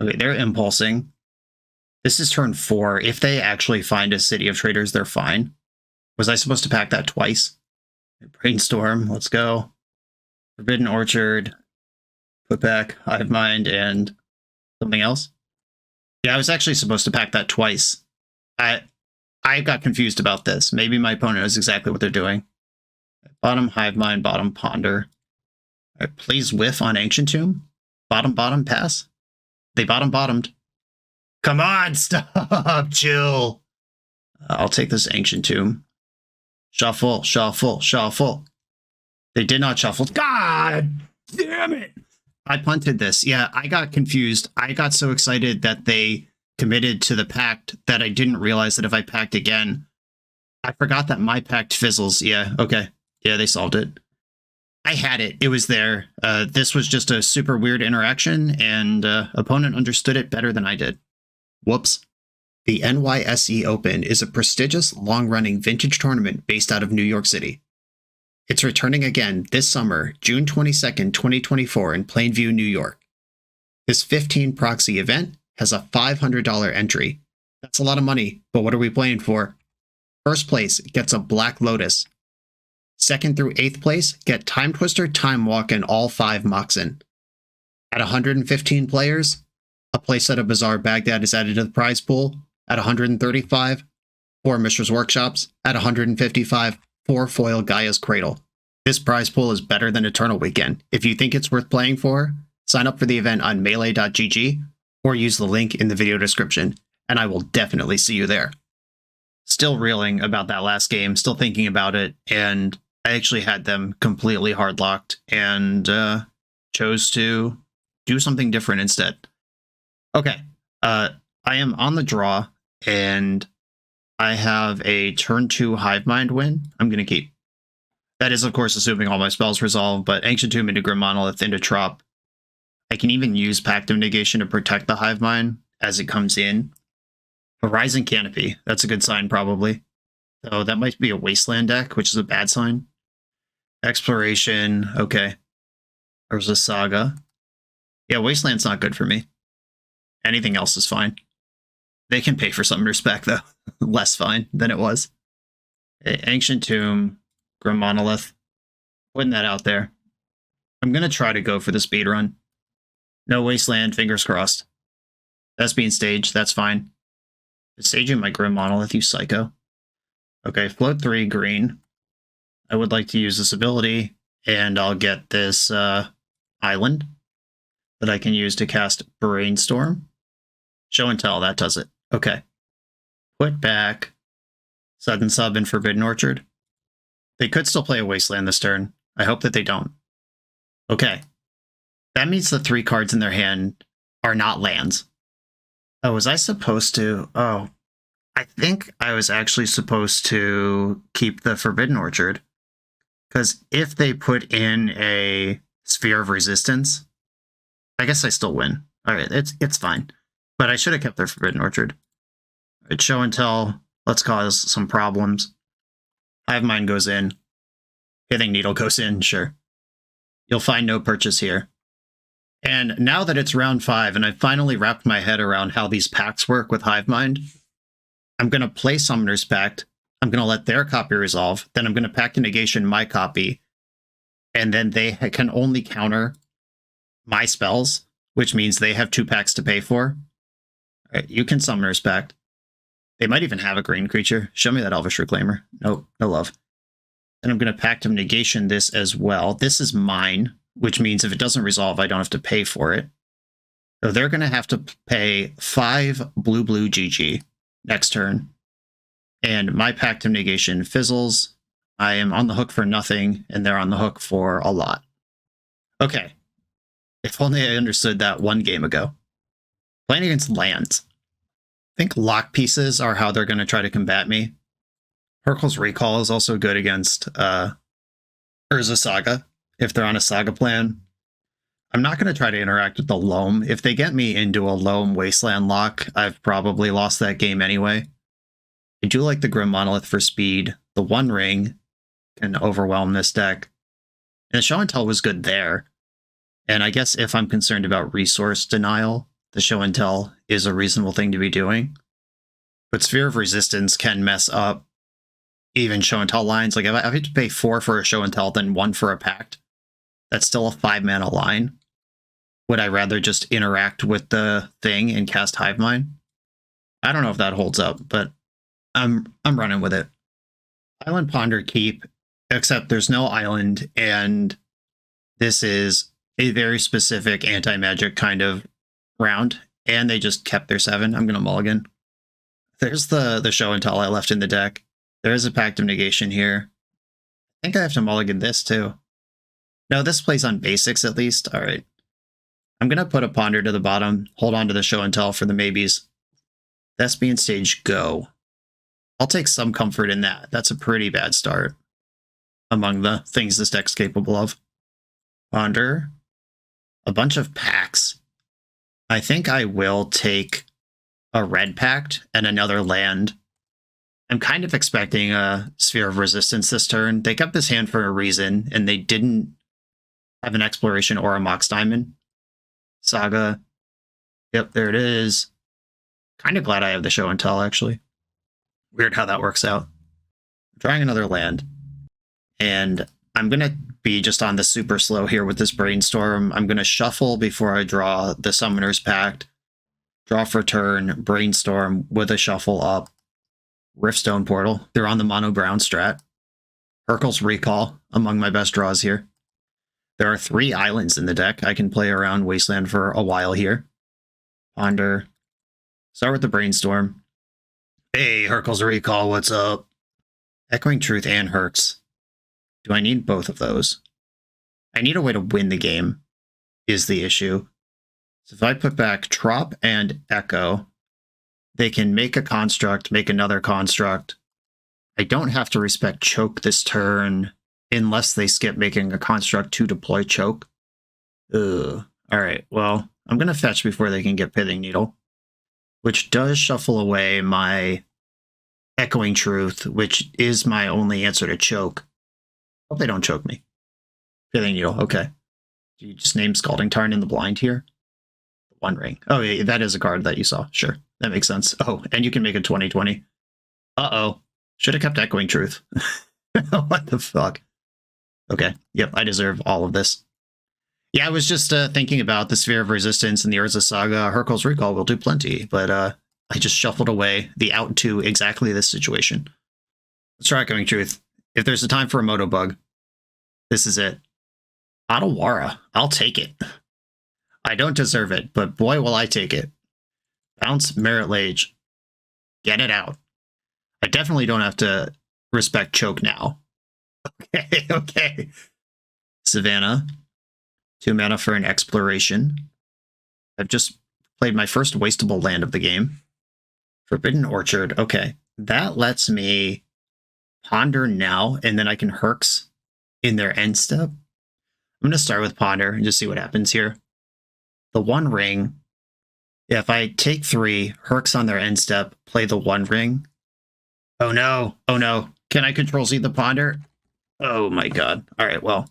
Okay, they're impulsing. This is turn 4. If they actually find a City of Traders, they're fine. Was I supposed to pack that twice? Brainstorm, let's go. Forbidden Orchard. Put back Hive Mind and something else. Yeah, I was actually supposed to pack that twice. I got confused about this. Maybe my opponent knows exactly what they're doing. Bottom Hive Mind, bottom Ponder. All right, please whiff on Ancient Tomb. Bottom, pass. They bottomed. Come on, stop, chill. I'll take this Ancient Tomb. Shuffle. They did not shuffle. God damn it. I punted this. Yeah, I got confused. I got so excited that they committed to the Pact that I didn't realize that if I packed again, I forgot that my Pact fizzles. Yeah, okay. Yeah, they solved it. I had it. It was there. This was just a super weird interaction, and opponent understood it better than I did. Whoops. The NYSE Open is a prestigious, long-running vintage tournament based out of New York City. It's returning again this summer, June 22nd, 2024 in Plainview, New York. This 15 proxy event has a $500 entry. That's a lot of money, but what are we playing for? First place gets a Black Lotus. Second through 8th place get Time Twister, Time Walk, and all 5 Moxen. At 115 players, a playset of Bazaar Baghdad is added to the prize pool. At 135, 4 Mishra's Workshops. At 155, 4 foil Gaia's Cradle. This prize pool is better than Eternal Weekend. If you think it's worth playing for, sign up for the event on melee.gg or use the link in the video description, and I will definitely see you there. Still reeling about that last game, still thinking about it, and I actually had them completely hard-locked and chose to do something different instead. Okay, I am on the draw, and I have a turn 2 Hivemind win. I'm going to keep. That is, of course, assuming all my spells resolve, but Ancient Tomb into Grim Monolith into Trop. I can even use Pact of Negation to protect the Hivemind as it comes in. Horizon Canopy, that's a good sign, probably. So that might be a Wasteland deck, which is a bad sign. Exploration, okay. There's a Saga. Yeah, Wasteland's not good for me. Anything else is fine. They can pay for some respect, though. Less fine than it was. Ancient Tomb, Grim Monolith. Putting that out there. I'm going to try to go for the speed run. No Wasteland, fingers crossed. That's being staged, that's fine. Staging my Grim Monolith, you psycho. Okay, float 3, green. I would like to use this ability, and I'll get this island that I can use to cast Brainstorm. Show and Tell, that does it. Okay. Put back Sudden Sub and Forbidden Orchard. They could still play a Wasteland this turn. I hope that they don't. Okay. That means the 3 cards in their hand are not lands. Oh, was I supposed to? Oh, I think I was actually supposed to keep the Forbidden Orchard. Because if they put in a Sphere of Resistance, I guess I still win. Alright, it's fine. But I should have kept their Forbidden Orchard. Alright, Show and Tell. Let's cause some problems. Hivemind goes in. Pithing Needle goes in, sure. You'll find no purchase here. And now that it's round 5, and I've finally wrapped my head around how these pacts work with Hivemind, I'm going to play Summoner's Pact. I'm going to let their copy resolve. Then I'm going to Pact of Negation my copy. And then they can only counter my spells, which means they have 2 packs to pay for. All right, you can Summoner's Pact. They might even have a green creature. Show me that Elvish Reclaimer. Nope, no love. And I'm going to Pact of Negation this as well. This is mine, which means if it doesn't resolve, I don't have to pay for it. So they're going to have to pay 5 blue GG next turn. And my Pact of Negation fizzles. I am on the hook for nothing, and they're on the hook for a lot. Okay. If only I understood that 1 game ago. Playing against lands. I think lock pieces are how they're going to try to combat me. Hurkyl's Recall is also good against Urza Saga, if they're on a Saga plan. I'm not going to try to interact with the Loam. If they get me into a Loam Wasteland lock, I've probably lost that game anyway. I do like the Grim Monolith for speed. The One Ring can overwhelm this deck. And the Show and Tell was good there. And I guess if I'm concerned about resource denial, the Show and Tell is a reasonable thing to be doing. But Sphere of Resistance can mess up even Show and Tell lines. Like if I have to pay 4 for a Show and Tell, then 1 for a Pact, that's still a 5-mana line. Would I rather just interact with the thing and cast Hivemind? I don't know if that holds up, but I'm running with it. Island Ponder keep, except there's no island, and this is a very specific anti-magic kind of round, and they just kept their 7. I'm going to mulligan. There's the Show and Tell I left in the deck. There is a Pact of Negation here. I think I have to mulligan this too. No, this plays on basics at least. All right. I'm going to put a Ponder to the bottom, hold on to the Show and Tell for the maybes. Thespian Stage, go. I'll take some comfort in that. That's a pretty bad start among the things this deck's capable of. Ponder. A bunch of packs. I think I will take a red pact and another land. I'm kind of expecting a Sphere of Resistance this turn. They kept this hand for a reason, and they didn't have an Exploration or a Mox Diamond. Saga. Yep, there it is. Kind of glad I have the show and tell, actually. Weird how that works out. I'm drawing another land. And I'm going to be just on the super slow here with this Brainstorm. I'm going to shuffle before I draw the Summoner's Pact. Draw for turn, Brainstorm with a shuffle up. Riftstone Portal. They're on the mono brown strat. Urkel's Recall, among my best draws here. There are 3 islands in the deck. I can play around Wasteland for a while here. Ponder. Start with the Brainstorm. Hey, Urkel's Recall, what's up? Echoing Truth and Herx. Do I need both of those? I need a way to win the game, is the issue. So if I put back Trop and Echo, they can make a construct, make another construct. I don't have to respect Choke this turn unless they skip making a construct to deploy Choke. Ugh. Alright, well, I'm going to fetch before they can get Pithing Needle, which does shuffle away my Echoing Truth, which is my only answer to Choke. Hope they don't choke me. Pithing Needle, okay. Do you just name Scalding Tarn in the blind here? One Ring. Oh, yeah, that is a card that you saw. Sure, that makes sense. Oh, and you can make a 20/20. Uh-oh. Should have kept Echoing Truth. What the fuck? Okay, yep, I deserve all of this. Yeah, I was just thinking about the Sphere of Resistance and the Urza Saga. Urkel's Recall will do plenty, but I just shuffled away the out to exactly this situation. Let's try Echoing Truth. If there's a time for a Moto Bug, this is it. Otawara, I'll take it. I don't deserve it, but boy, will I take it. Bounce Merit Lage. Get it out. I definitely don't have to respect Choke now. Okay, okay. Savannah. 2 mana for an Exploration. I've just played my first wastable land of the game. Forbidden Orchard. Okay, that lets me Ponder now, and then I can Herx in their end step. I'm going to start with Ponder and just see what happens here. The One Ring. Yeah, if I take 3, Herx on their end step, play the One Ring. Oh no, oh no. Can I Control Z the Ponder? Oh my god. Alright, well,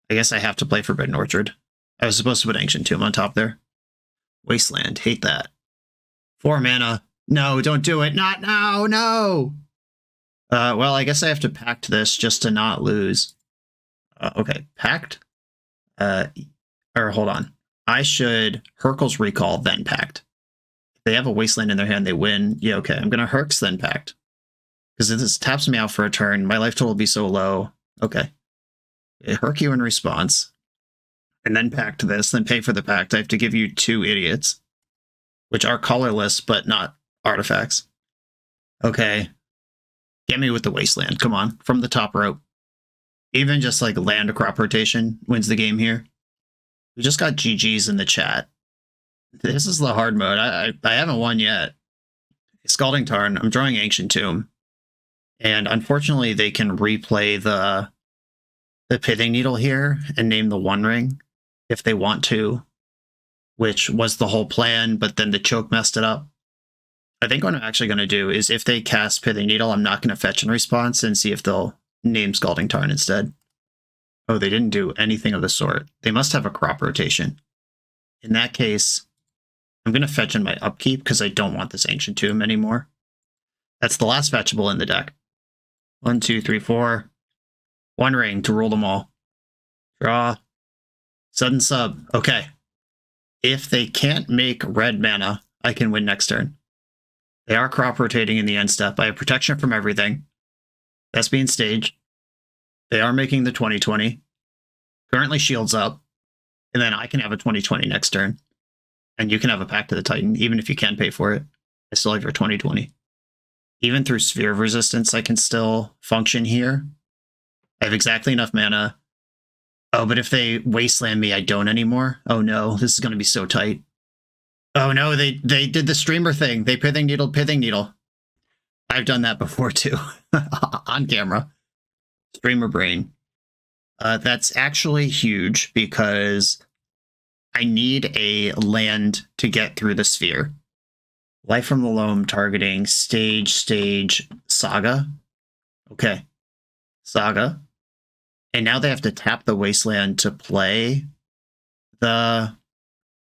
I guess I have to play Forbidden Orchard. I was supposed to put Ancient Tomb on top there. Wasteland, hate that. 4 mana. No, don't do it. Not now, no! Well, I guess I have to Pact this just to not lose. Okay, Pact? Or hold on. I should Urkel's Recall, then Pact. If they have a Wasteland in their hand, they win. Yeah, okay, I'm going to Herx, then Pact. Because if this taps me out for a turn, my life total will be so low. Okay. Herc you in response. And then Pact this, then pay for the Pact. I have to give you 2 idiots. Which are colorless, but not artifacts. Okay. Get me with the Wasteland. Come on. From the top rope. Even just like land crop rotation wins the game here. We just got GG's in the chat. This is the hard mode. I haven't won yet. Scalding Tarn. I'm drawing Ancient Tomb. And unfortunately, they can replay the Pithing Needle here and name the One Ring if they want to, which was the whole plan, but then the Choke messed it up. I think what I'm actually going to do is if they cast Pithing Needle, I'm not going to fetch in response and see if they'll name Scalding Tarn instead. Oh, they didn't do anything of the sort. They must have a crop rotation. In that case, I'm going to fetch in my upkeep because I don't want this Ancient Tomb anymore. That's the last fetchable in the deck. 1, 2, 3, 4. One Ring to rule them all. Draw. Sudden Sub. Okay. If they can't make red mana, I can win next turn. They are crop rotating in the end step. I have protection from everything. That's being staged. They are making the 20/20. Currently shields up. And then I can have a 20/20 next turn. And you can have a Pact to the Titan, even if you can't pay for it. I still have your 20/20. Even through Sphere of Resistance, I can still function here. I have exactly enough mana. Oh, but if they Wasteland me, I don't anymore. Oh no, this is going to be so tight. Oh no, they did the streamer thing. They Pithing Needle. I've done that before too. On camera. Streamer brain. That's actually huge because I need a land to get through the sphere. Life from the Loam targeting stage, Saga. Okay. Saga. And now they have to tap the Wasteland to play the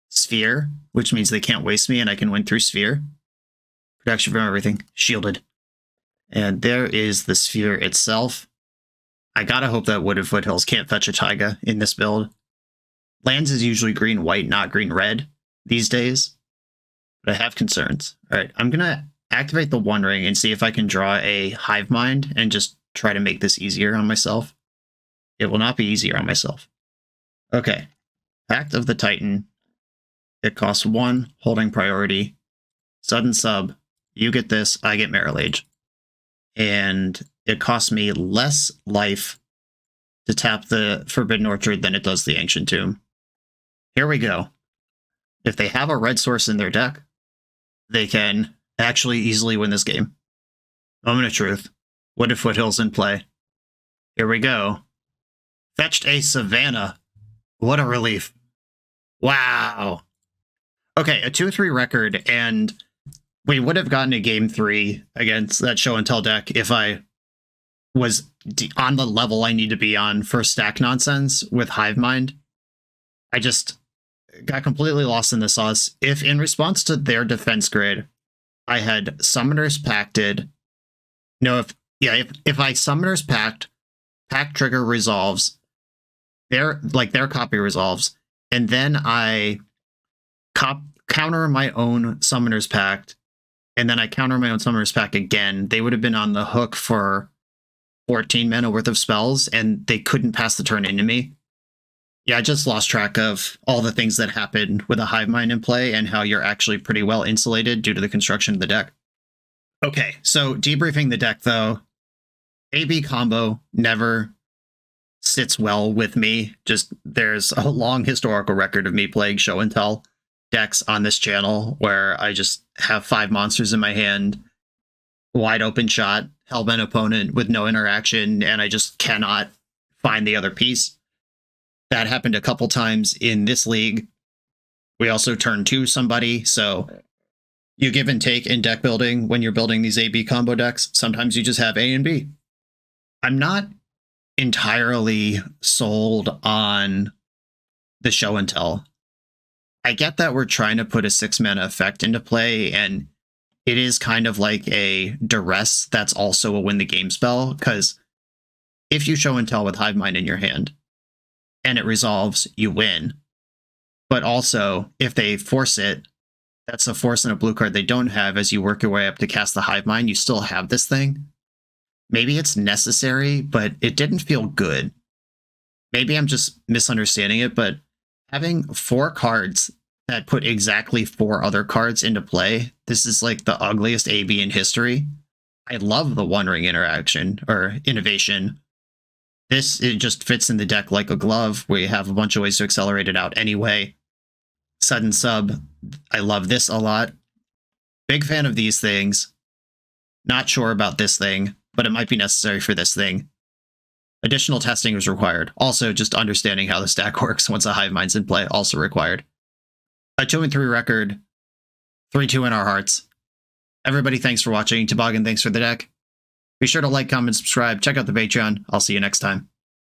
sphere, which means they can't waste me and I can win through sphere. Protection from everything. Shielded. And there is the sphere itself. I gotta hope that Wooded Foothills can't fetch a Taiga in this build. Lands is usually green-white, not green-red these days. But I have concerns. Alright, I'm gonna activate the One Ring and see if I can draw a Hive Mind and just try to make this easier on myself. It will not be easier on myself. Okay. Pact of the Titan. It costs 1, holding priority. Sudden sub. You get this, I get Meryl Age. And it costs me less life to tap the Forbidden Orchard than it does the Ancient Tomb. Here we go. If they have a red source in their deck, they can actually easily win this game. Moment of truth. Wooded Foothills in play. Here we go. Fetched a Savannah. What a relief. Wow. Okay, a 2-3 record, and we would have gotten a game 3 against that show and tell deck if I was on the level I need to be on for stack nonsense with Hive Mind. I just got completely lost in the sauce. If in response to their defense grid, I had Summoners Pacted. No, if I Summoners Pact trigger resolves, their copy resolves, and then I counter my own Summoners Pact, and then I counter my own Summoners Pact again, they would have been on the hook for 14 mana worth of spells, and they couldn't pass the turn into me. Yeah, I just lost track of all the things that happened with a Hive Mind in play and how you're actually pretty well insulated due to the construction of the deck. Okay, so debriefing the deck, though. AB combo never sits well with me. Just there's a long historical record of me playing show and tell decks on this channel where I just have 5 monsters in my hand, wide open shot, hellbent opponent with no interaction, and I just cannot find the other piece. That happened a couple times in this league. We also turn 2 somebody, so you give and take in deck building when you're building these AB combo decks. Sometimes you just have A and B. I'm not entirely sold on the show and tell. I get that we're trying to put a 6 mana effect into play, and it is kind of like a duress that's also a win the game spell, because if you show and tell with Hive Mind in your hand, and it resolves, you win. But also, if they force it, that's a force and a blue card they don't have. As you work your way up to cast the Hive Mind, you still have this thing. Maybe it's necessary, but it didn't feel good. Maybe I'm just misunderstanding it, but having 4 cards that put exactly 4 other cards into play, this is like the ugliest AB in history. I love the One Ring interaction, or innovation. It just fits in the deck like a glove. We have a bunch of ways to accelerate it out anyway. Sudden sub, I love this a lot. Big fan of these things. Not sure about this thing, but it might be necessary for this thing. Additional testing is required. Also, just understanding how the stack works once a Hive Mind's in play, also required. A 2-3 record, 3-2 in our hearts. Everybody, thanks for watching. Toboggan, thanks for the deck. Be sure to like, comment, subscribe. Check out the Patreon. I'll see you next time.